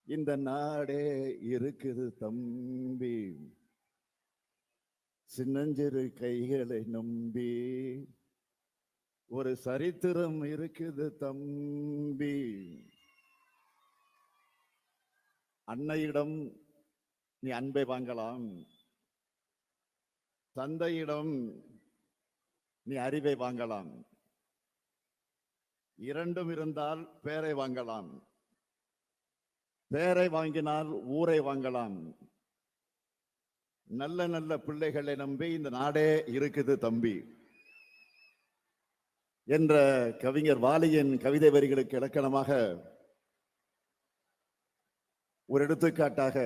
இந்த நாடே இருக்குது தம்பி, சின்னஞ்சிறு கைகளை நம்பி. ஒரு சரித்திரம் இருக்குது தம்பி. அன்னையிடம் நீ அன்பை வாங்கலாம், தந்தையிடம் நீ அறிவை வாங்கலாம், இரண்டும் இருந்தால் பேரை வாங்கலாம், பேரை வாங்கினால் ஊரை வாங்கலாம். நல்ல நல்ல பிள்ளைகளை நம்பி இந்த நாடே இருக்குது தம்பி என்ற கவிஞர் வாலியின் கவிதை வரிகளுக்கு இலக்கணமாக ஒரு எடுத்துக்காட்டாக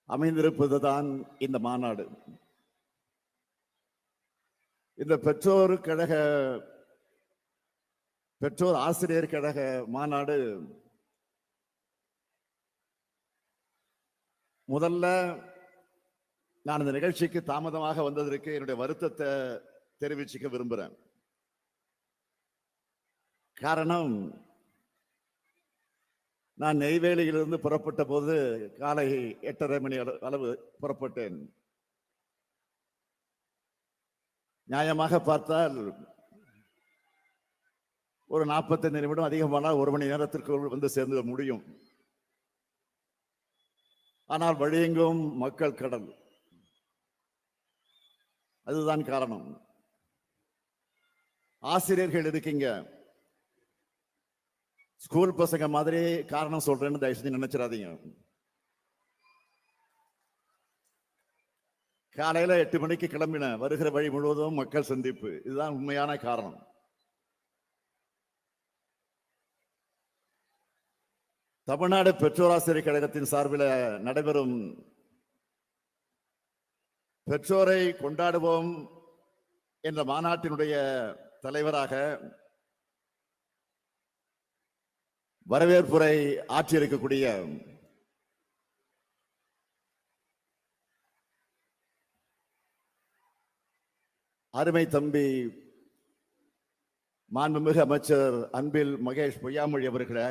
அமைந்திருப்பதுதான் இந்த மாநாடு. இந்த பெற்றோர் ஆசிரியர் கழக மாநாடு முதல்ல நான் இந்த நிகழ்ச்சிக்கு தாமதமாக வந்ததற்கு என்னுடைய வருத்தத்தை தெரிவிச்சுக்க விரும்புகிறேன். காரணம், நான் நெய்வேலியிலிருந்து புறப்பட்ட போது காலை 8:30 மணி அளவு புறப்பட்டேன். நியாயமாக பார்த்தால் ஒரு 45 நிமிடம் அதிகமானால் 1 மணி நேரத்திற்குள் வந்து சேர்ந்து முடியும். ஆனால் வழியெங்கும் மக்கள் கடல். அதுதான் காரணம். ஆசிரியர்கள் இருக்கீங்க, ஸ்கூல் பசங்க மாதிரி காரணம் சொல்றேன்னு தயவு செஞ்சு நினைச்சிடாதீங்க. காலையில 8 மணிக்கு கிளம்பின, வருகிற வழி முழுவதும் மக்கள் சந்திப்பு. இதுதான் உண்மையான காரணம். தமிழ்நாடு பெற்றோராசிரியர் கழகத்தின் சார்பில் நடைபெறும் பெற்றோரை கொண்டாடுவோம் என்ற மாநாட்டினுடைய தலைவராக வரவேற்புரை ஆற்றியிருக்கக்கூடிய அருமை தம்பி மாண்புமிகு அமைச்சர் அன்பில் மகேஷ் பொய்யாமொழி அவர்களே,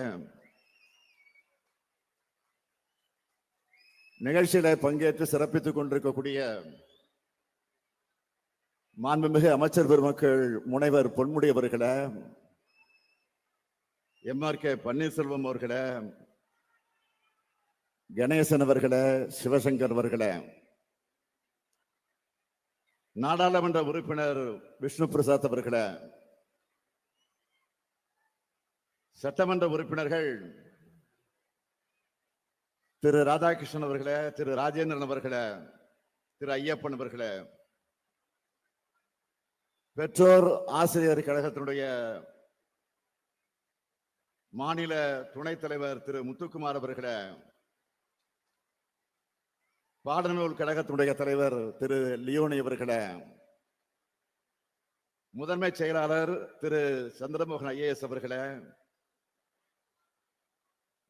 நிகழ்ச்சியில பங்கேற்று சிறப்பித்துக் கொண்டிருக்கக்கூடிய மாண்புமிகு அமைச்சர் பெருமக்கள் முனைவர் பொன்முடி அவர்களே, MRK பன்னீர்செல்வம் அவர்களே, கணேசன் அவர்களே, சிவசங்கர் அவர்களே, நாடாளுமன்ற உறுப்பினர் விஷ்ணு பிரசாத் அவர்களே, சட்டமன்ற உறுப்பினர்கள் திரு ராதாகிருஷ்ணன் அவர்களே, திரு ராஜேந்திரன் அவர்களே, திரு ஐயப்பன் அவர்களே, பெற்றோர் ஆசிரியர் கழகத்தினுடைய மாநில துணைத் தலைவர் திரு முத்துக்குமார் அவர்களே, பாடநூல் கழகத்தினுடைய தலைவர் திரு லியோனி அவர்களே, முதன்மை செயலாளர் திரு சந்திரமோகன் IAS அவர்களே,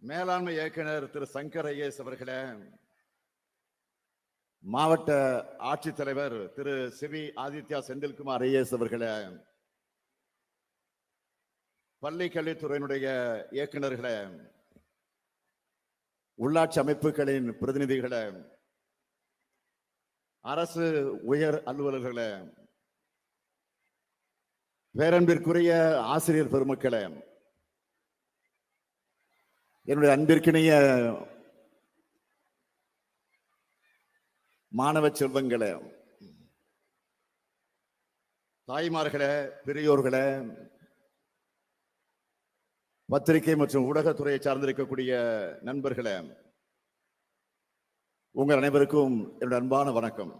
மேலாண்மை இயக்குனர் திரு சங்கர் IAS அவர்களே, மாவட்ட ஆட்சித்தலைவர் திரு சிவி ஆதித்யா செந்தில்குமார் IAS அவர்களே, பள்ளி கல்வித்துறையினுடைய இயக்குநர்களே, உள்ளாட்சி அமைப்புகளின் பிரதிநிதிகளே, அரசு உயர் அலுவலர்களே, பேரன்பிற்குரிய ஆசிரியர் பெருமக்களே, என்னுடைய அன்பிற்கினிய மாணவ செல்வங்களே, தாய்மார்களே, பெரியோர்களே, பத்திரிகை மற்றும் ஊடகத்துறையை சார்ந்திருக்கக்கூடிய நண்பர்களே, உங்கள் அனைவருக்கும் என்னுடைய அன்பான வணக்கம்.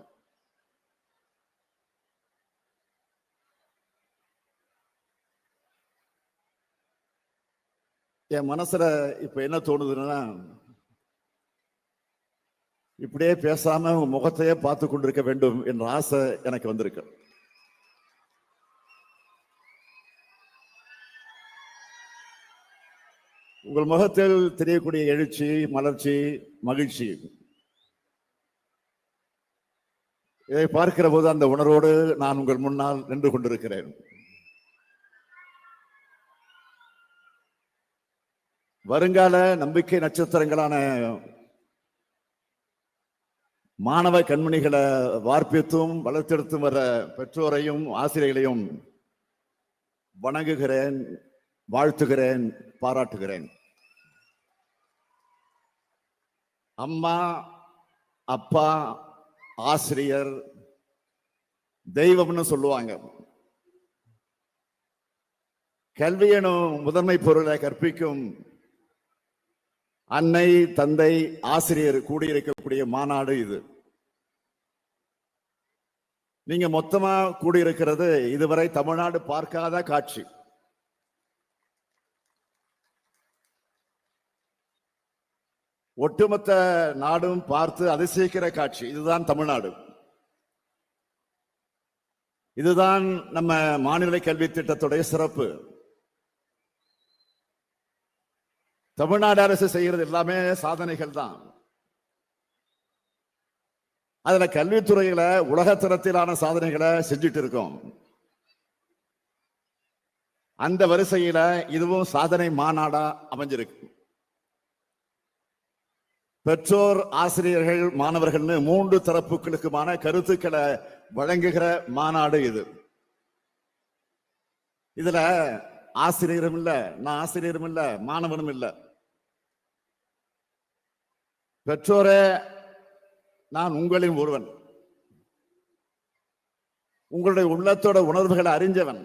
என் மனசுல இப்ப என்ன தோணுதுன்னா, இப்படியே பேசாம முகத்தையே பார்த்து கொண்டிருக்க வேண்டும் என்ற ஆசை எனக்கு வந்திருக்கு. உங்கள் முகத்தில் தெரியக்கூடிய எழுச்சி, மலர்ச்சி, மகிழ்ச்சி, இதை பார்க்கிற போது அந்த உணர்வோடு நான் உங்கள் முன்னால் நின்று கொண்டிருக்கிறேன். வருங்கால நம்பிக்கை நட்சத்திரங்களான மாணவ கண்மணிகளை வார்ப்பித்தும் வளர்த்தெடுத்தும் வர பெற்றோரையும் ஆசிரியர்களையும் வணங்குகிறேன், வாழ்த்துகிறேன், பாராட்டுகிறேன். அம்மா, அப்பா, ஆசிரியர் தெய்வம்னு சொல்லுவாங்க. கல்வி எனும் முதன்மை பொருளை கற்பிக்கும் அன்னை, தந்தை, ஆசிரியர் கூடியிருக்கக்கூடிய மாநாடு இது. நீங்க மொத்தமா கூடியிருக்கிறது இதுவரை தமிழ்நாடு பார்க்காத காட்சி. ஒட்டுமொத்த நாடும் பார்த்து அதிசயிக்கிற காட்சி. இதுதான் தமிழ்நாடு. இதுதான் நம்ம மாநில கல்வி திட்டத்துடைய சிறப்பு. தமிழ்நாடு அரசு செய்கிறது எல்லாமே சாதனைகள் தான். அதுல கல்வித்துறையில உலகத்தரத்திலான சாதனைகளை செஞ்சுட்டு இருக்கோம். அந்த வரிசையில இதுவும் சாதனை மாநாடா அமைஞ்சிருக்கு. பெற்றோர், ஆசிரியர்கள், மாணவர்கள்னு 3 தரப்புகளுக்குமான கருத்துக்களை வழங்குகிற மாநாடு இது. இதுல ஆசிரியரும் இல்ல, நான் ஆசிரியரும் இல்ல, மாணவனும் இல்ல. பெற்றோரே, நான் உங்களின் ஒருவன். உங்களுடைய உள்ளத்தோட உணர்வுகளை அறிஞ்சவன்,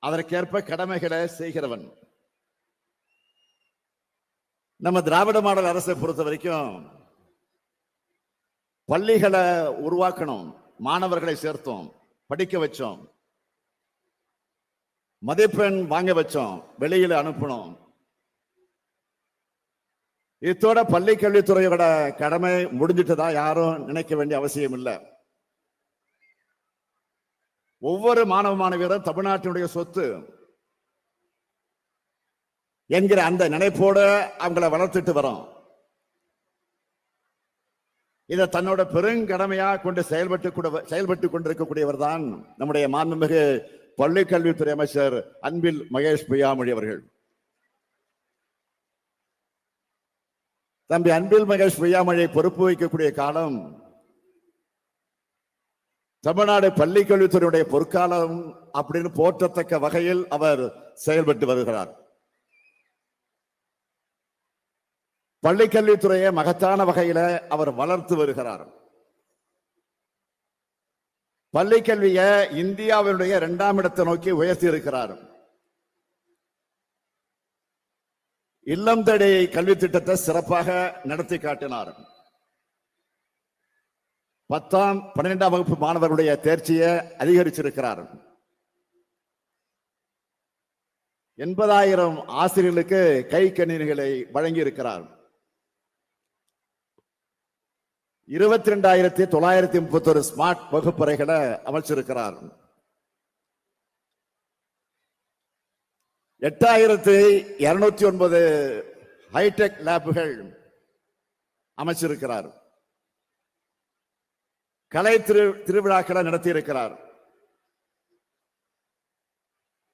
அதற்கேற்ப கடமைகளை செய்கிறவன். நம்ம திராவிட மாடல் அரசை பொறுத்த வரைக்கும் பள்ளிகளை உருவாக்கணும், மாணவர்களை சேர்த்தோம், படிக்க வச்சோம், மதிப்பெண் வாங்க வச்சோம், வெளியில அனுப்பணும். இதோட பள்ளி கல்வித்துறையோட கடமை முடிஞ்சிட்டதா யாரும் நினைக்க வேண்டிய அவசியம் இல்லை. ஒவ்வொரு மாணவ மாணவியரும் தமிழ்நாட்டினுடைய சொத்து என்கிற அந்த நினைப்போடு அவங்களை வளர்த்துட்டு வரோம். இதை தன்னோட பெருங்கடமையா கொண்டு செயல்பட்டு கொண்டிருக்கக்கூடியவர் தான் நம்முடைய மாண்புமிகு பள்ளி கல்வித்துறை அமைச்சர் அன்பில் மகேஷ் பொய்யாமொழி அவர்கள். தம்பி அன்பில் மகேஷ் பொய்யாமொழியை பொறுப்பு வைக்கக்கூடிய காலம் தமிழ்நாடு பள்ளி கல்வித்துறையுடைய பொற்காலம் அப்படின்னு போற்றத்தக்க வகையில் அவர் செயல்பட்டு வருகிறார். பள்ளி கல்வித்துறையை மகத்தான வகையில அவர் வளர்த்து வருகிறார். பள்ளி கல்வியை இந்தியாவினுடைய 2ஆம் இடத்தை நோக்கி உயர்த்தி இருக்கிறார். இல்லம் தேடி கல்வி திட்டத்தை சிறப்பாக நடத்தி காட்டினார். 10ஆம் 12ஆம் வகுப்பு மாணவர்களுடைய தேர்ச்சியை அதிகரிச்சிருக்கிறார். 80,000 ஆசிரியர்களுக்கு கை கணினிகளை வழங்கி இருக்கிறார். 22,931 ஸ்மார்ட் வகுப்பறைகளை அமைச்சிருக்கிறார். 8,209 ஹைடெக் லேபுகள் அமைச்சிருக்கிறார். கலை திருவிழாக்களை நடத்தி இருக்கிறார்.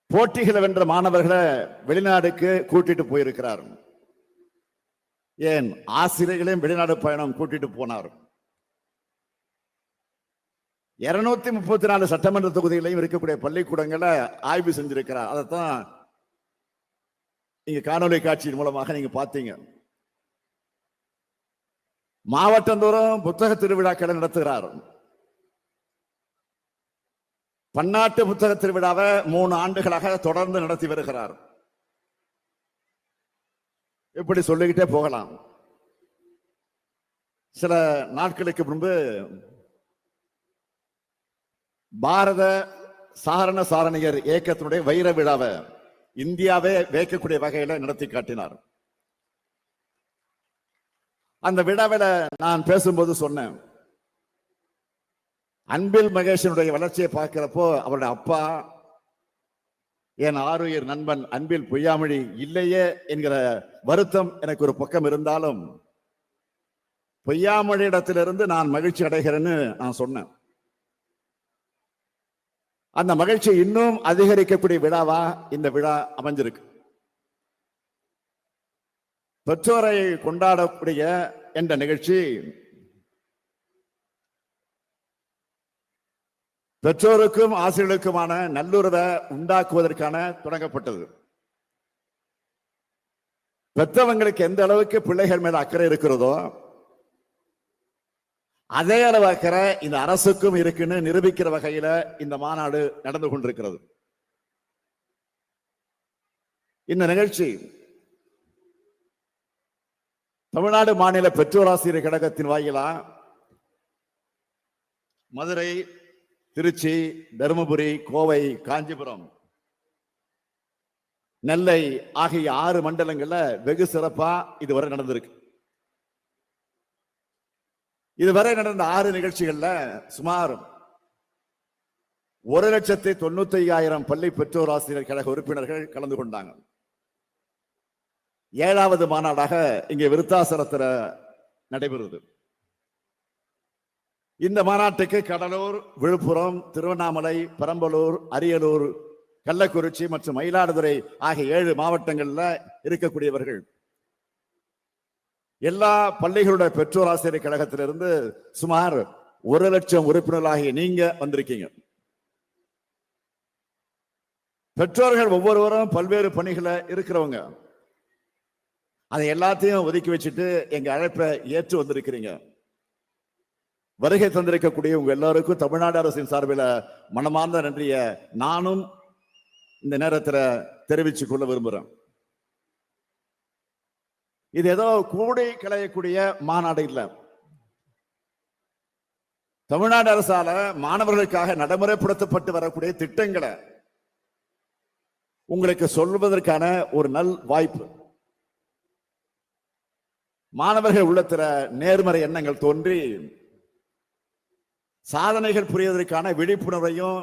போட்டிகளை வென்ற மாணவர்களை வெளிநாடுக்கு கூட்டிட்டு போயிருக்கிறார். ஏன் ஆசிரியர்களையும் வெளிநாடு பயணம் கூட்டிட்டு போனார். 234 சட்டமன்ற தொகுதிகளையும் இருக்கக்கூடிய பள்ளிக்கூடங்களை ஆய்வு செஞ்சிருக்கிறார். அதைத்தான் நீங்க காணொலி காட்சியின் மூலமாக நீங்க பார்த்தீங்க. மாவட்டந்தோறும் புத்தக திருவிழாக்களை நடத்துகிறார். பன்னாட்டு புத்தக திருவிழாவை 3 ஆண்டுகளாக தொடர்ந்து நடத்தி வருகிறார். இப்படி சொல்லிக்கிட்டே போகலாம். சில நாட்களுக்கு முன்பு பாரத சாரண சாரணியர் இயக்கத்தினுடைய வைர விழாவை இந்தியாவே வைக்கக்கூடிய வகையில நடத்தி காட்டினார். அந்த விழாவில நான் பேசும்போது சொன்னேன், அன்பில் மகேஷனுடைய வளர்ச்சியை பார்க்கிறப்போ அவருடைய அப்பா என் ஆருயிர் நண்பன் அன்பில் பொய்யாமொழி இல்லையே என்கிற வருத்தம் எனக்கு ஒரு பக்கம் இருந்தாலும் பொய்யாமொழி இடத்திலிருந்து நான் மகிழ்ச்சி அடைகிறேன்னு நான் சொன்னேன். அந்த மகிழ்ச்சி இன்னும் அதிகரிக்கக்கூடிய விழாவா இந்த விழா அமைஞ்சிருக்கு. பெற்றோரை கொண்டாடக்கூடிய என்ற நிகழ்ச்சி பெற்றோருக்கும் ஆசிரியர்களுக்குமான நல்லுறவை உண்டாக்குவதற்கான தொடங்கப்பட்டது. பெற்றவங்களுக்கு எந்த அளவுக்கு பிள்ளைகள் மேல அக்கறை இருக்கிறதோ அதே அளவு அக்கறை இந்த அரசுக்கும் இருக்குன்னு நிரூபிக்கிற வகையில இந்த மாநாடு நடந்து கொண்டிருக்கிறது. இந்த நிகழ்ச்சி தமிழ்நாடு மாநில பெற்றோர் ஆசிரியர் கழகத்தின் வாயிலா மதுரை, திருச்சி, தருமபுரி, கோவை, காஞ்சிபுரம், நெல்லை ஆகிய 6 மண்டலங்கள்ல வெகு சிறப்பா இதுவரை நடந்திருக்கு. இதுவரை நடந்த 6 நிகழ்ச்சிகள்ல சுமார் 1,95,000 பள்ளி பெற்றோர் ஆசிரியர் கழக உறுப்பினர்கள் கலந்து கொண்டாங்க. 7வது மாநாடாக இங்கே விருத்தாசலத்தில் நடைபெறுது. இந்த மாநாட்டுக்கு கடலூர், விழுப்புரம், திருவண்ணாமலை, பெரம்பலூர், அரியலூர், கள்ளக்குறிச்சி மற்றும் மயிலாடுதுறை ஆகிய 7 மாவட்டங்கள்ல இருக்கக்கூடியவர்கள் எல்லா பள்ளிகளுடைய பெற்றோர் ஆசிரியர் கழகத்திலிருந்து சுமார் 1,00,000 உறுப்பினர்களாகிய நீங்க வந்திருக்கீங்க. பெற்றோர்கள் ஒவ்வொருவரும் பல்வேறு பணிகளை இருக்கிறவங்க. அதை எல்லாத்தையும் ஒதுக்கி வச்சுட்டு எங்க அழைப்பை ஏற்று வந்திருக்கிறீங்க. வருகை தந்திருக்கக்கூடிய உங்க எல்லாருக்கும் தமிழ்நாடு அரசின் சார்பில் மனமார்ந்த நன்றிய நானும் இந்த நேரத்தில் தெரிவித்துக் கொள்ள விரும்புகிறேன். இது ஏதோ கூடி களையக்கூடிய மாநாடு இல்ல. தமிழ்நாடு அரசால மாணவர்களுக்காக நடைமுறைப்படுத்தப்பட்டு வரக்கூடிய திட்டங்களை உங்களுக்கு சொல்வதற்கான ஒரு நல் வாய்ப்பு. மாணவர்கள் உள்ளத்துல நேர்மறை எண்ணங்கள் தோன்றி சாதனைகள் புரிவதற்கான விழிப்புணர்வையும்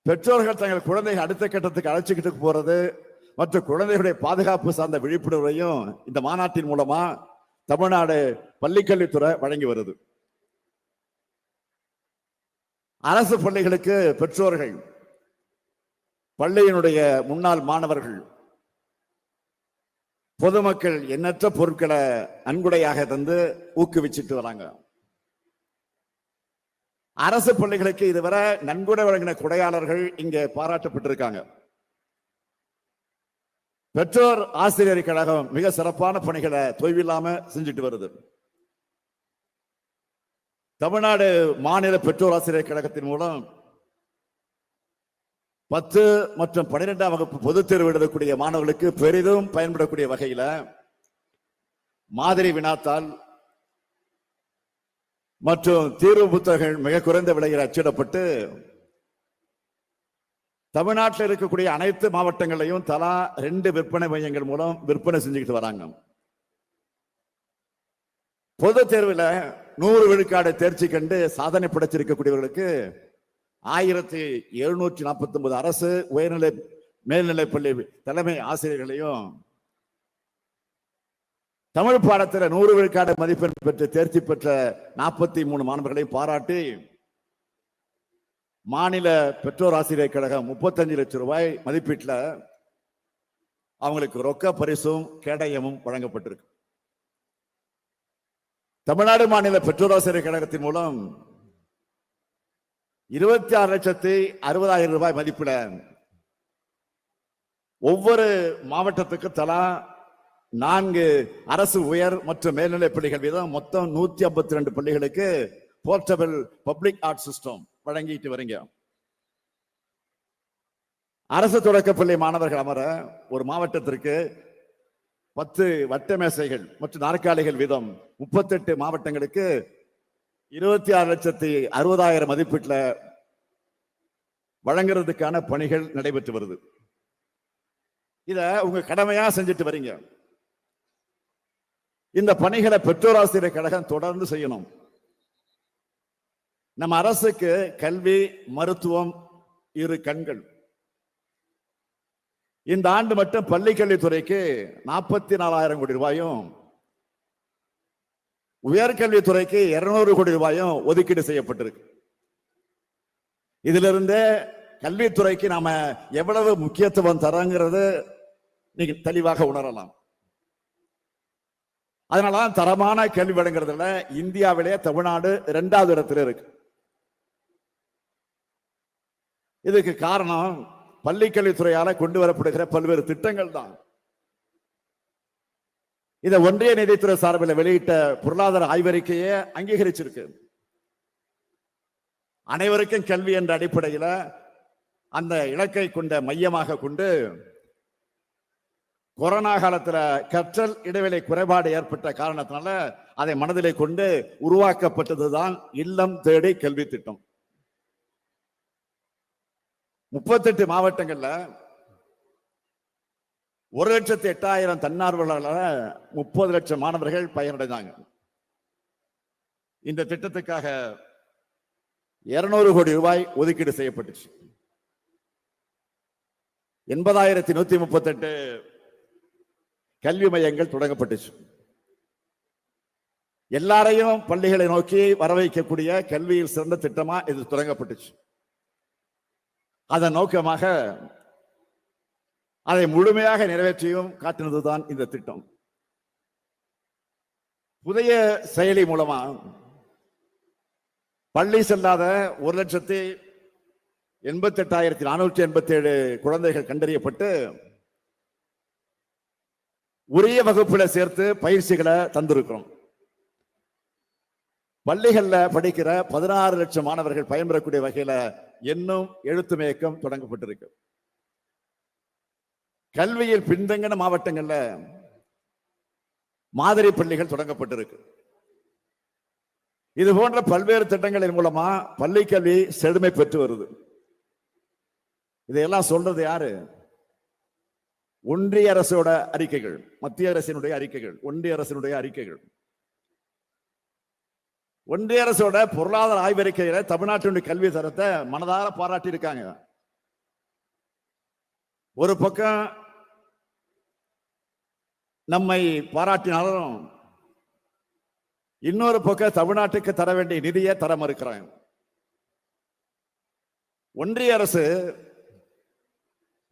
பெற்றோர்கள் தங்கள் குழந்தைகள் அடுத்த கட்டத்துக்கு அழைச்சிக்கிட்டு போறது மற்றும் குழந்தைகளுடைய பாதுகாப்பு சார்ந்த விழிப்புணர்வையும் இந்த மாநாட்டின் மூலமா தமிழ்நாடு பள்ளிக்கல்வித்துறை வழங்கி வருது. அரசு பள்ளிகளுக்கு பெற்றோர்கள், பள்ளியினுடைய முன்னாள் மாணவர்கள், பொதுமக்கள் எண்ணற்ற பொருட்களை நன்கொடையாக தந்து ஊக்குவிச்சுட்டு வராங்க. அரசு பள்ளிகளுக்கு இதுவரை நன்கொடை வழங்கின கொடையாளர்கள் இங்கே பாராட்டப்பட்டிருக்காங்க. பெற்றோர் ஆசிரியர் கழகம் மிக சிறப்பான பணிகளை தொய்வில்லாம செஞ்சுட்டு வருது. தமிழ்நாடு மாநில பெற்றோர் ஆசிரியர் கழகத்தின் மூலம் 10 மற்றும் 12ஆம் வகுப்பு பொதுத் தேர்வு எழுதக்கூடிய மாணவர்களுக்கு பெரிதும் பயன்படக்கூடிய வகையில மாதிரி வினாத்தாள் மற்றும் தீர்வு புத்தகங்கள் மிக குறைந்த விலையில் அச்சிடப்பட்டு தமிழ்நாட்டில் இருக்கக்கூடிய அனைத்து மாவட்டங்களையும் தலா 2 விற்பனை மையங்கள் மூலம் விற்பனை செஞ்சுக்கிட்டு வராங்க. பொது தேர்வில் 100 விழுக்காடு தேர்ச்சி கண்டு சாதனை படைச்சிருக்கக்கூடியவர்களுக்கு 1749 அரசு உயர்நிலை மேல்நிலைப்பள்ளி தலைமை ஆசிரியர்களையும் தமிழ் பாடத்தில் 100 விழுக்காடு மதிப்பெண் பெற்று தேர்ச்சி பெற்ற 43 மாணவர்களையும் பாராட்டி மாநில பெற்றோர் ஆசிரியர் கழகம் 35 லட்சம் ரூபாய் மதிப்பீட்டில் அவங்களுக்கு ரொக்க பரிசும் கேடயமும் வழங்கப்பட்டிருக்கு. தமிழ்நாடு மாநில பெற்றோர் ஆசிரியர் கழகத்தின் மூலம் 26,60,000 ரூபாய் மதிப்பில் ஒவ்வொரு மாவட்டத்துக்கு தலா 4 அரசு உயர் மற்றும் மேல்நிலை பள்ளிகள் வீதம் மொத்தம் 152 பள்ளிகளுக்கு போர்ட்டபிள் பப்ளிக் ஆர்ட் சிஸ்டம் வழங்கிட்டு வரீங்க. அரசு தொடக்கப்பள்ளி மாணவர்கள் அமர ஒரு மாவட்டத்திற்கு 10 வட்ட மேசைகள் மற்றும் நாற்காலிகள் வீதம் 38 மாவட்டங்களுக்கு 26,60,000 மதிப்பீட்டில் வழங்குறதுக்கான பணிகள் நடைபெற்று வருது. இத உங்க கடமையா செஞ்சுட்டு வரீங்க. இந்த பணிகளை பெற்றோர் ஆசிரியர் கழகம் தொடர்ந்து செய்யணும். நம்ம அரசுக்கு கல்வி, மருத்துவம் 2 கண்கள். இந்த ஆண்டு மட்டும் பள்ளி கல்வித்துறைக்கு 44,000 கோடி ரூபாயும், உயர்கல்வித்துறைக்கு 200 கோடி ரூபாயும் ஒதுக்கீடு செய்யப்பட்டிருக்கு. இதிலிருந்து கல்வித்துறைக்கு நாம எவ்வளவு முக்கியத்துவம் தரங்கிறது நீங்க தெளிவாக உணரலாம். அதனாலதான் தரமான கல்வி வழங்குறதுல இந்தியாவிலே தமிழ்நாடு 2வது இடத்துல இருக்கு. இதுக்கு காரணம் பள்ளிக்கல்வித்துறையால கொண்டு வரப்படுகிற பல்வேறு திட்டங்கள் தான். இதை ஒன்றிய நிதித்துறை சார்பில் வெளியிட்ட பொருளாதார ஆய்வறிக்கையே அங்கீகரிச்சிருக்கு. அனைவருக்கும் கல்வி என்ற அடிப்படையில் அந்த இலக்கை கொண்ட மையமாக கொண்டு கொரோனா காலத்தில் கற்றல் இடைவெளி குறைபாடு ஏற்பட்ட காரணத்தினால அதை மனதிலே கொண்டு உருவாக்கப்பட்டதுதான் இல்லம் தேடி கல்வி திட்டம். 38 மாவட்டங்கள்ல 1,08,000 தன்னார்வலர்களால் 30 லட்சம் மாணவர்கள் பயனடைந்தாங்க. இந்த திட்டத்துக்காக 200 கோடி ரூபாய் ஒதுக்கீடு செய்யப்பட்டுச்சு. 80,138 கல்வி மையங்கள் தொடங்கப்பட்டுச்சு. எல்லாரையும் பள்ளிகளை நோக்கி வர வைக்கக்கூடிய கல்வியில் சிறந்த திட்டமா இது தொடங்கப்பட்டுச்சு. அதன் நோக்கமாக அதை முழுமையாக நிறைவேற்றியும் காட்டினதுதான் இந்த திட்டம். புதிய செயலி மூலமா பள்ளி செல்லாத 1,88,487 குழந்தைகள் கண்டறியப்பட்டு உரிய வகுப்புல சேர்த்து பயிற்சிகளை தந்திருக்கிறோம். பள்ளிகள்ல படிக்கிற 16 லட்சம் மாணவர்கள் பயன்பெறக்கூடிய வகையில இன்னும் எழுத்துமயக்கம் தொடங்கப்பட்டிருக்கு. கல்வியில் பின்தங்கின மாவட்டங்கள்ல மாதிரி பள்ளிகள் தொடங்கப்பட்டிருக்கு. இது போன்ற பல்வேறு திட்டங்களின் மூலமா பள்ளி கல்வி செழுமை பெற்று வருது. இதையெல்லாம் சொல்றது யாரு? ஒன்றிய அரசோட அறிக்கைகள், மத்திய அரசினுடைய அறிக்கைகள், ஒன்றிய அரசினுடைய அறிக்கைகள். ஒன்றிய அரசோட பொருளாதார ஆய்வறிக்கையில தமிழ்நாட்டினுடைய கல்வி தரத்தை மனதார பாராட்டி இருக்காங்க. ஒரு பக்கம் நம்மை பாராட்டினாலும் இன்னொரு பக்கம் தமிழ்நாட்டுக்கு தர வேண்டிய நிதியை தர மறுக்கிறாங்க. ஒன்றிய அரசு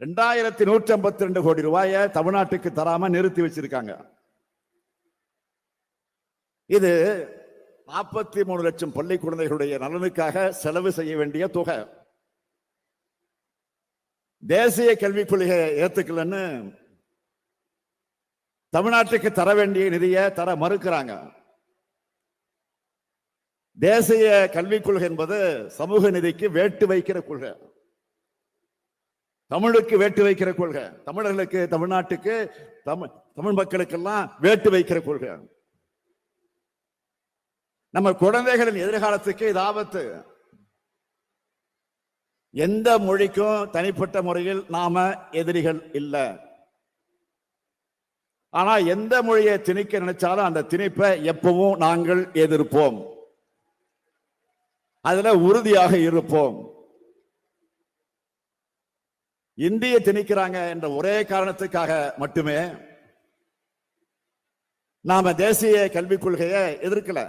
2,152 கோடி ரூபாயை தமிழ்நாட்டுக்கு தராம நிறுத்தி வச்சிருக்காங்க. இது 43 லட்சம் பள்ளி குழந்தைகளுடைய நலனுக்காக செலவு செய்ய வேண்டிய தொகை. தேசிய கல்விக் கொள்கையை ஏத்துக்கலன்னு தமிழ்நாட்டுக்கு தர வேண்டிய நிதியை தர மறுக்கிறாங்க. தேசிய கல்விக் கொள்கை என்பது சமூக நிதிக்கு வேட்டு வைக்கிற கொள்கை, தமிழுக்கு வேட்டு வைக்கிற கொள்கை, தமிழர்களுக்கு, தமிழ்நாட்டுக்கு, தமிழ் மக்களுக்கெல்லாம் வேட்டு வைக்கிற கொள்கை. நம்ம குழந்தைகளின் எதிர்காலத்துக்கு இது ஆபத்து. எந்த மொழிக்கும் தனிப்பட்ட முறையில் நாம எதிரிகள் இல்லை. ஆனா எந்த மொழியை திணிக்க நினைச்சாலும் அந்த திணிப்பை எப்பவும் நாங்கள் எதிர்ப்போம், அதுல உறுதியாக இருப்போம். இந்திய திணிக்கிறாங்க என்ற ஒரே காரணத்துக்காக மட்டுமே நாம தேசிய கல்விக் கொள்கையை எதிர்க்கல.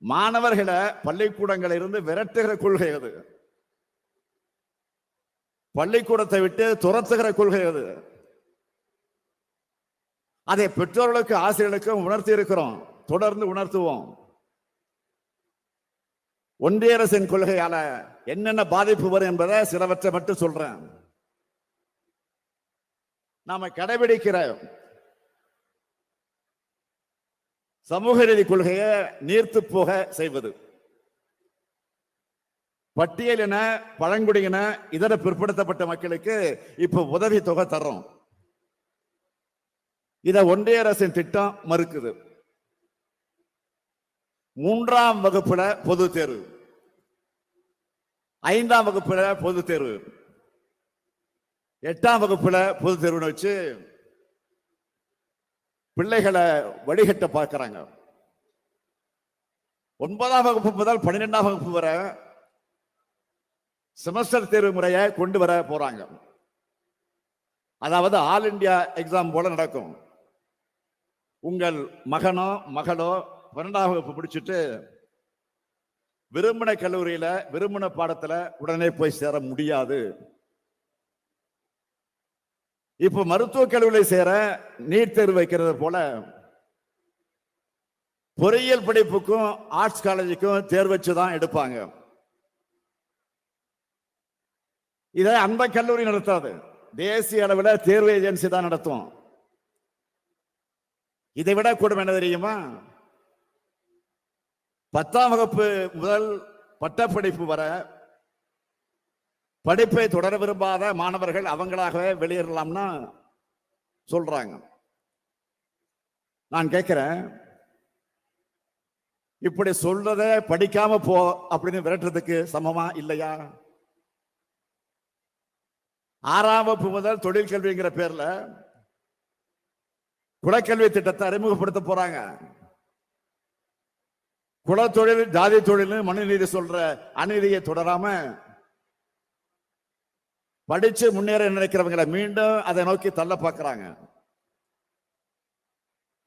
மாணவர்களை பள்ளிக்கூடங்களில் இருந்து விரட்டுகிற கொள்கை அது. பள்ளிக்கூடத்தை விட்டு துரத்துகிற கொள்கை அது. அதை பெற்றோர்களுக்கு, ஆசிரியர்களுக்கும் உணர்த்தி இருக்கிறோம், தொடர்ந்து உணர்த்துவோம். ஒன்றிய அரசின் கொள்கையால என்னென்ன பாதிப்பு வரும் என்பதை சிலவற்றை மட்டும் சொல்றேன். நாம கடைபிடிக்கிற சமூக நீதி கொள்கையை நீர்த்து போக செய்வது, பட்டியலின, பழங்குடியின, இதர பிற்படுத்தப்பட்ட மக்களுக்கு இப்ப உதவி தொகை தர்றோம். இத ஒன்றிய அரசின் திட்டம் மறுக்குது. 3ஆம் வகுப்புல பொது தேர்வு, 5ஆம் வகுப்புல பொது தேர்வு, 8ஆம் வகுப்புல பொது தேர்வுன்னு வச்சு பிள்ளைகளை வழிகட்ட பார்க்கிறாங்க. 9ஆம் வகுப்பு முதல் 12ஆம் வகுப்பு வரை செமஸ்டர் தேர்வு முறையை கொண்டு வர போறாங்க. அதாவது ஆல் இந்தியா எக்ஸாம் போல நடக்கும். உங்கள் மகனோ மகளோ 12ஆம் வகுப்பு முடிச்சுட்டு விரும்பின கல்லூரியில விரும்பின பாடத்துல உடனே போய் சேர முடியாது. இப்ப மருத்துவக் கல்லூரிகளை சேர நீட் தேர்வு வைக்கிறது போல பொறியியல் படிப்புக்கும் ஆர்ட்ஸ் காலேஜுக்கும் தேர்வு வச்சுதான் எடுப்பாங்க. இதை அந்த கல்லூரி நடத்தாது, தேசிய அளவில் தேர்வு ஏஜென்சி தான் நடத்தும். இதை விட கூடும் என்ன தெரியுமா? 10ஆம் வகுப்பு முதல் பட்டப்படிப்பு வர படிப்பை தொடர விரும்பாத மாணவர்கள் அவங்களாகவே வெளியேறலாம்னா சொல்றாங்க. நான் கேட்கிறேன், இப்படி சொல்றத படிக்காம போ அப்படின்னு விரட்டுறதுக்கு சமமா இல்லையா? 6ஆம் வகுப்பு முதல் தொழில் கல்விங்கிற பேர்ல குலக்கல்வி திட்டத்தை அறிமுகப்படுத்த போறாங்க. குலத்தொழில் ஜாதி தொழில் மனுநீதி சொல்ற அநீதியை தொடராம படிச்சு முன்னேற நினைக்கிறவங்களை மீண்டும் அதை நோக்கி தள்ள பார்க்கிறாங்க.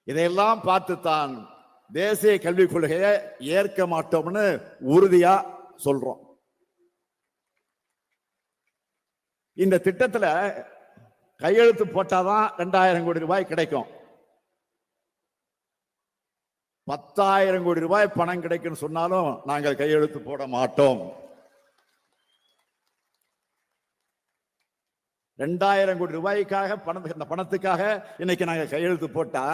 இதையெல்லாம் பார்த்துத்தான் தேசிய கல்விக் கொள்கையை ஏற்க மாட்டோம்னு உறுதியா சொல்றோம். இந்த திட்டத்துல கையெழுத்து போட்டாதான் 2000 கோடி ரூபாய் கிடைக்கும். 10,000 கோடி ரூபாய் பணம் கிடைக்கும் சொன்னாலும் நாங்கள் கையெழுத்து போட மாட்டோம். 2000 கோடி ரூபாய்க்காக பணத்துக்காக இன்னைக்கு நாங்க கையெழுத்து போட்டா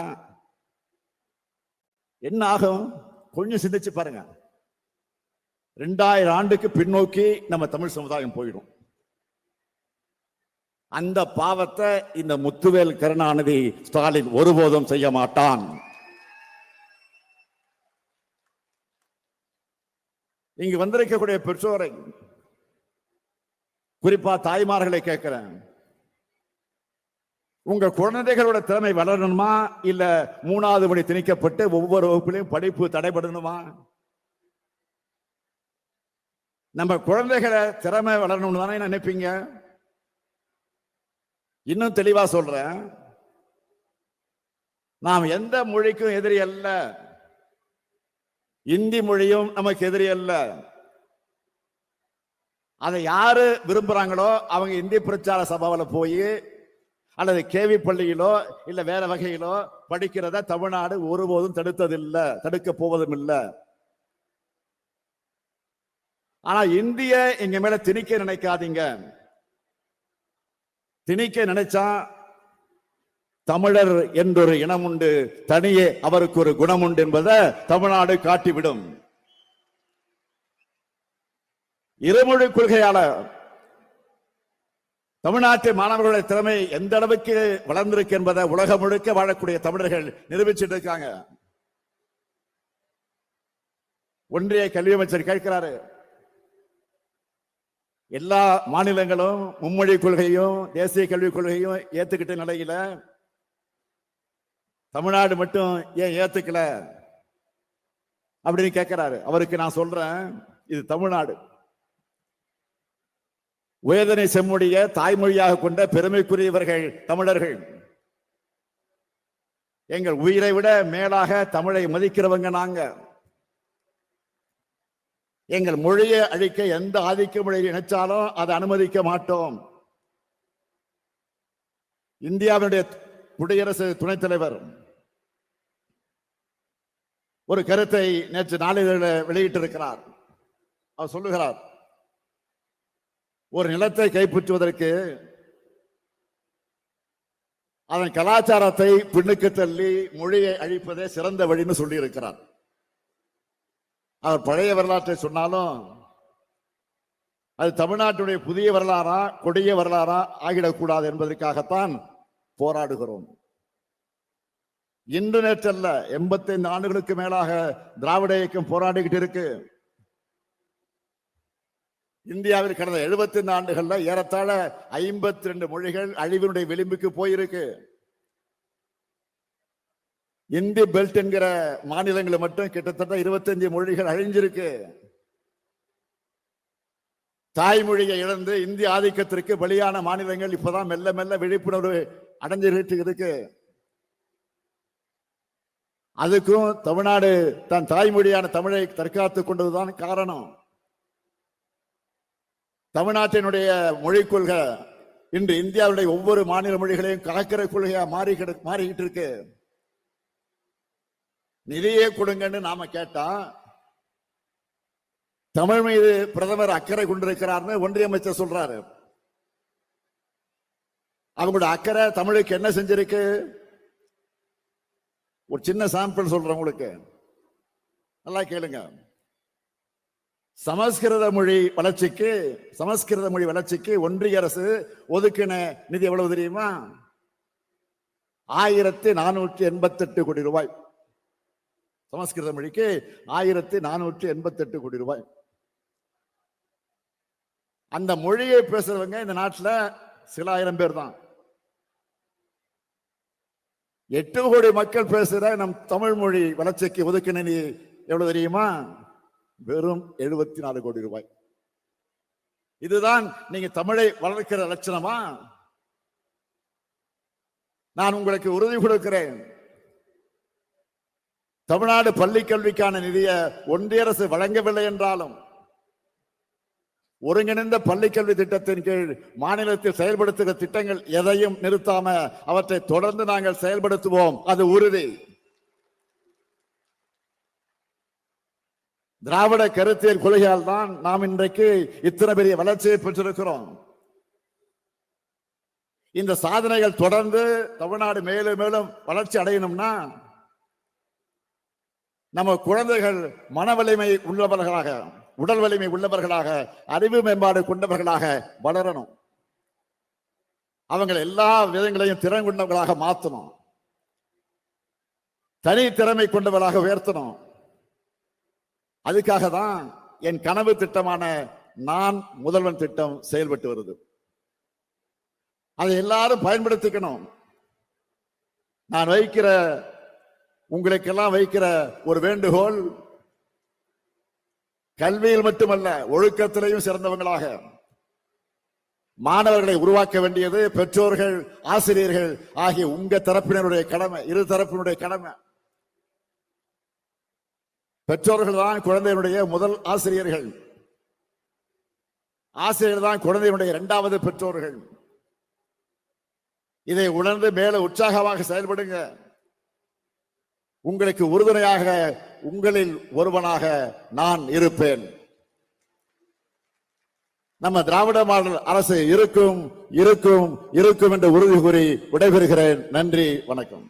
என்ன ஆகும்? கொஞ்சம் சிந்திச்சு பாருங்க. 2000 ஆண்டுக்கு பின்னோக்கி நம்ம தமிழ் சமுதாயம் போயிடும். அந்த பாவத்தை இந்த முத்துவேல் கருணாநிதி ஸ்டாலின் ஒருபோதும் செய்ய மாட்டான். இங்கு வந்திருக்கக்கூடிய பெற்றோரை, குறிப்பா தாய்மார்களை கேட்கிறேன், உங்க குழந்தைகளோட திறமை வளரணுமா இல்ல 3வது மணி திணிக்கப்பட்டு ஒவ்வொரு வகுப்பிலையும் படிப்பு தடைபடணுமா? நம்ம குழந்தைகளை திறமை வளரணும்னு தானே நினைப்பீங்க? இன்னும் தெளிவா சொல்றேன், நாம் எந்த மொழிக்கும் எதிரி அல்ல. இந்தி மொழியும் நமக்கு எதிரி அல்ல. அதை யாரு விரும்புறாங்களோ அவங்க இந்தி பிரச்சார சபாவில் போய் அல்லது கேவி பள்ளியிலோ இல்ல வேற வகையிலோ படிக்கிறத தமிழ்நாடு ஒருபோதும் தடுத்ததில்லை, தடுக்க போவதும் இல்லை. ஆனா இந்திய எங்க மேல திணிக்க நினைக்காதீங்க. திணிக்க நினைச்சா தமிழர் என்றொரு இனம் உண்டு, தனியே அவருக்கு ஒரு குணம் உண்டு என்பதை தமிழ்நாடு காட்டிவிடும். இருமொழி கொள்கையாளர் தமிழ்நாட்டு மாணவர்களுடைய திறமை எந்த அளவுக்கு வளர்ந்திருக்கு என்பதை உலகம் முழுக்க வாழக்கூடிய தமிழர்கள் நிரூபிச்சுட்டு இருக்காங்க. ஒன்றிய கல்வி அமைச்சர் கேட்கிறாரு, எல்லா மாநிலங்களும் மும்மொழி கொள்கையும் தேசிய கல்விக் கொள்கையும் ஏத்துக்கிட்ட நிலையில தமிழ்நாடு மட்டும் ஏன் ஏத்துக்கல அப்படின்னு கேட்கிறாரு. அவருக்கு நான் சொல்றேன், இது தமிழ்நாடு. உயர்தனை செம்மொழிய தாய்மொழியாக கொண்ட பெருமைக்குரியவர்கள் தமிழர்கள். எங்கள் உயிரை விட மேலாக தமிழை மதிக்கிறவங்க நாங்க. எங்கள் மொழியை அழிக்க எந்த ஆதிக்க மொழியை நினைச்சாலும் அதை அனுமதிக்க மாட்டோம். இந்தியாவுடைய குடியரசு துணைத் தலைவர் ஒரு கருத்தை நேற்று நாளிதழில் வெளியிட்டிருக்கிறார். அவர் சொல்லுகிறார், ஒரு நிலத்தை கைப்பற்றுவதற்கு அதன் கலாச்சாரத்தை பின்னுக்கு தள்ளி மொழியை அழிப்பதே சிறந்த வழின்னு சொல்லி இருக்கிறார். அவர் பழைய வரலாற்றை சொன்னாலும் அது தமிழ்நாட்டுடைய புதிய வரலாறா கொடிய வரலாறா ஆகிடக்கூடாது என்பதற்காகத்தான் போராடுகிறோம். இன்று நேற்றல்ல, 85 ஆண்டுகளுக்கு மேலாக திராவிட இயக்கம் போராடிக்கிட்டு இருக்கு. இந்தியாவில் கடந்த 75 ஆண்டுகள்ல ஏறத்தாழ 52 மொழிகள் அழிவினுடைய விளிம்புக்கு போயிருக்கு. இந்தி பெல்ட் என்கிற மாநிலங்களில் மட்டும் கிட்டத்தட்ட 25 மொழிகள் அழிஞ்சிருக்கு. தாய்மொழியை இழந்து இந்திய ஆதிக்கத்திற்கு பலியான மாநிலங்கள் இப்பதான் மெல்ல மெல்ல விழிப்புணர்வு அடைஞ்சிட்டு இருக்கு. அதுக்கும் தமிழ்நாடு தன் தாய்மொழியான தமிழை தற்காத்துக் கொண்டதுதான் காரணம். தமிழ்நாட்டினுடைய மொழிக் கொள்கை இன்று இந்தியாவுடைய ஒவ்வொரு மாநில மொழிகளையும் காக்கிற கொள்கையா மாறிக்கிட்டு இருக்கு. நிதியே கொடுங்கன்னு நாம கேட்டா தமிழ் மீது பிரதமர் அக்கறை கொண்டிருக்கிறார்னு ஒன்றிய அமைச்சர் சொல்றாரு. அவங்களோட அக்கறை தமிழுக்கு என்ன செஞ்சிருக்கு? ஒரு சின்ன சாம்பிள் சொல்றேன் உங்களுக்கு, நல்லா கேளுங்க. சமஸ்கிருத மொழி வளர்ச்சிக்கு ஒன்றிய அரசு ஒதுக்கின நிதி எவ்வளவு தெரியுமா? 1488 கோடி ரூபாய். சமஸ்கிருத மொழிக்கு 1488 கோடி ரூபாய். அந்த மொழியை பேசுறவங்க இந்த நாட்டில் சில ஆயிரம் பேர் தான். 8 கோடி மக்கள் பேசுற நம் தமிழ் மொழி வளர்ச்சிக்கு ஒதுக்கின நிதி எவ்வளவு தெரியுமா? வெறும் 74 கோடி ரூபாய். இதுதான் நீங்க தமிழை வளர்க்கிற லட்சணமா? நான் உங்களுக்கு உறுதி கொடுக்கிறேன், தமிழ்நாடு பள்ளி கல்விக்கான நிதியை ஒன்றிய அரசு வழங்கவில்லை என்றாலும் ஒருங்கிணைந்த பள்ளி கல்வி திட்டத்தின் கீழ் மாநிலத்தில் செயல்படுத்துகிற திட்டங்கள் எதையும் நிறுத்தாம அவற்றை தொடர்ந்து நாங்கள் செயல்படுத்துவோம். அது உறுதி. திராவிட கருத்தியல் கொள்கையால் தான் நாம் இன்றைக்கு இத்தனை பெரிய வளர்ச்சியை பெற்றிருக்கிறோம். இந்த சாதனைகள் தொடர்ந்து தமிழ்நாடு மேலும் மேலும் வளர்ச்சி அடையணும்னா நம்ம குழந்தைகள் மன வலிமை உள்ளவர்களாக, உடல் வலிமை உள்ளவர்களாக, அறிவு மேம்பாடு கொண்டவர்களாக வளரணும். அவங்களை எல்லா விதங்களையும் திறன் கொண்டவர்களாக மாற்றணும். தனி திறமை கொண்டவர்களாக உயர்த்தணும். அதுக்காக தான் என் கனவு திட்டமான நான் முதல்வன் திட்டம் செயல்பட்டு வருது. அதை எல்லாரும் பயன்படுத்திக்கணும். நான் உங்களுக்கெல்லாம் வைக்கிற ஒரு வேண்டுகோள், கல்வியில் மட்டுமல்ல ஒழுக்கத்திலையும் சிறந்தவங்களாக மாணவர்களை உருவாக்க வேண்டியது பெற்றோர்கள், ஆசிரியர்கள் ஆகிய உங்க தரப்பினருடைய கடமை, இரு தரப்பினுடைய கடமை. பெற்றோர்கள் தான் குழந்தையினுடைய முதல் ஆசிரியர்கள். ஆசிரியர் தான் குழந்தையினுடைய இரண்டாவது பெற்றோர்கள். இதை உணர்ந்து மேல உற்சாகமாக செயல்படுங்க. உங்களுக்கு உறுதுணையாக உங்களில் ஒருவனாக நான் இருப்பேன். நம்ம திராவிட மாடல் அரசு இருக்கும் இருக்கும் இருக்கும் என்று உறுதி கூறி விடைபெறுகிறேன். நன்றி, வணக்கம்.